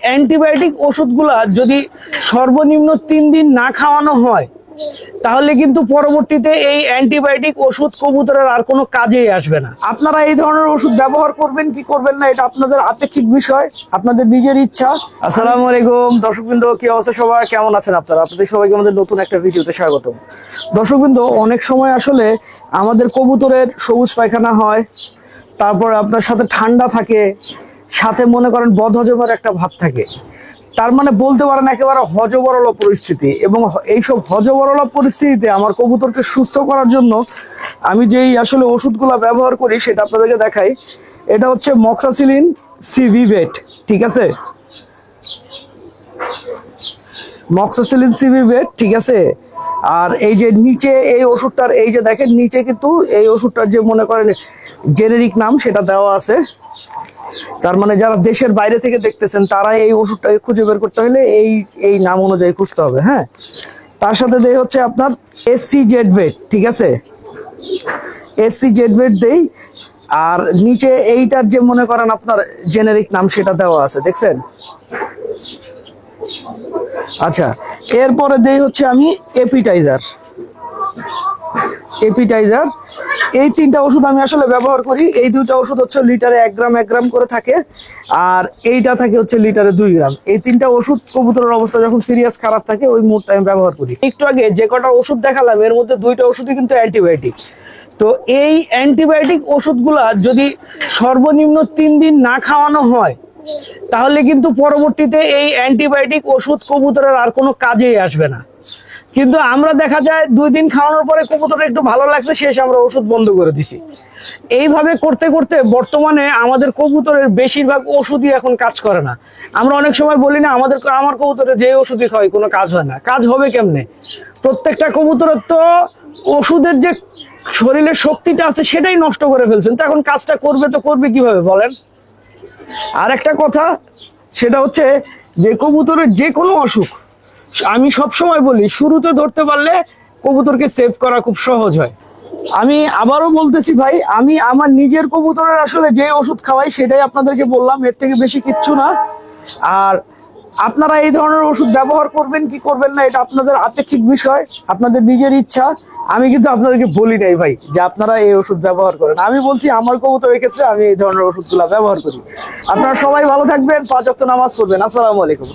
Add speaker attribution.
Speaker 1: Antibiotic ওষুধগুলা যদি সর্বনিম্ন 3 দিন না খাওয়ানো হয় তাহলে কিন্তু পরবর্তীতে এই অ্যান্টিবায়োটিক ওষুধ কবুতরের আর কোনো কাজেই আসবে না। আপনারা এই ধরনের ওষুধ ব্যবহার করবেন কি করবেন না এটা আপনাদের আপেক্ষিক বিষয়, আপনাদের নিজের ইচ্ছা। আসসালামু আলাইকুম দর্শকবৃন্দ, কি অবস্থা সবার, কেমন আছেন আপনারা? আপনাদের সবাইকে আমাদের নতুন একটা ভিডিওতে স্বাগতম। দর্শকবৃন্দ, অনেক সময় আসলে আমাদের কবুতরের সবুজ পায়খানা হয়, তারপর আপনার সাথে ঠান্ডা থাকে, সাথে মনে করেন বদহজমের একটা ভাব থাকে। তার মানে বলতে পারেন একেবারে হজবরল পরিস্থিতি। এবং এইসব হজবরল পরিস্থিতিতে আমার কবুতরকে সুস্থ করার জন্য আমি যেই আসলে ওষুধগুলো ব্যবহার করি সেটা আপনাদেরকে দেখাই। এটা হচ্ছে মক্সাসিলিন সিভিভেট, ঠিক আছে? মক্সাসিলিন সিভিভেট, ঠিক আছে। আর এই যে নিচে এই ওষুধটার, এই যে দেখেন নিচে কিন্তু এই ওষুধটার যে মনে করেন জেনেরিক নাম সেটা দেওয়া আছে। তার মানে যারা দেশের বাইরে থেকে দেখতেছেন তারা এই ওষুধটাকে খুঁজে বের করতে হলে এই নাম অনুযায়ী খুঁজতে হবে। হ্যাঁ, তার সাথে দেই হচ্ছে আপনার SCZ-VET, ঠিক আছে? SCZ-VET দেই। আর নিচে এইটার যে মনে করেন আপনার জেনেরিক নাম সেটা দেওয়া আছে, দেখছেন? আচ্ছা, এরপরে দেই হচ্ছে আমি এপিটাইজার। এই তিনটা ওষুধ আমি আসলে ব্যবহার করি। এই দুইটা ওষুধ হচ্ছে লিটারে 1 গ্রাম করে থাকে, আর এইটা থাকে হচ্ছে লিটারে 2 গ্রাম। এই তিনটা ওষুধ কবুতরের অবস্থা যখন সিরিয়াস খারাপ থাকে ওই মুহূর্তে আমি ব্যবহার করি। একটু আগে যে কটা ওষুধ দেখালাম এর মধ্যে 2টা ওষুধই কিন্তু অ্যান্টিবায়োটিক। তো এই অ্যান্টিবায়োটিক ওষুধগুলা যদি সর্বনিম্ন 3 দিন না খাওয়ানো হয় তাহলে কিন্তু পরবর্তীতে এই অ্যান্টিবায়োটিক ওষুধ কবুতরের আর কোনো কাজেই আসবে না। কিন্তু আমরা দেখা যায় 2 দিন খাওয়ানোর পরে কবুতরের একটু ভালো লাগছে, শেষ আমরা ওষুধ বন্ধ করে দিছি। এইভাবে করতে করতে বর্তমানে আমাদের কবুতরের বেশিরভাগ ওষুধই এখন কাজ করে না। আমরা অনেক সময় বলি না আমার কবুতরের যে ওষুধই খাওয়াই কোনো কাজ হয় না। কাজ হবে কেমনে? প্রত্যেকটা কবুতরের তো ওষুধের যে শরীরের শক্তিটা আছে সেটাই নষ্ট করে ফেলছেন, তো এখন কাজটা করবে কিভাবে বলেন? আর একটা কথা, সেটা হচ্ছে যে কবুতরের যে কোনো অসুখ আমি সব সময় বলি শুরুতে ধরতে পারলে কবুতরকে সেভ করা খুব সহজ হয়। আমি আবারও বলতেছি ভাই, আমি আমার নিজের কবুতরের আসলে যে ওষুধ খাওয়াই সেটাই আপনাদেরকে বললাম, এর থেকে বেশি কিচ্ছু না। আর আপনারা এই ধরনের ওষুধ ব্যবহার করবেন কি করবেন না এটা আপনাদের আপেক্ষিক বিষয়, আপনাদের নিজের ইচ্ছা। আমি কিন্তু আপনাদেরকে বলি নাই ভাই যে আপনারা এই ওষুধ ব্যবহার করেন। আমি বলছি আমার কবুতরের ক্ষেত্রে আমি এই ধরনের ওষুধগুলো ব্যবহার করি। আপনারা সবাই ভালো থাকবেন, 5 ওয়াক্ত নামাজ পড়বেন। আসসালামু আলাইকুম।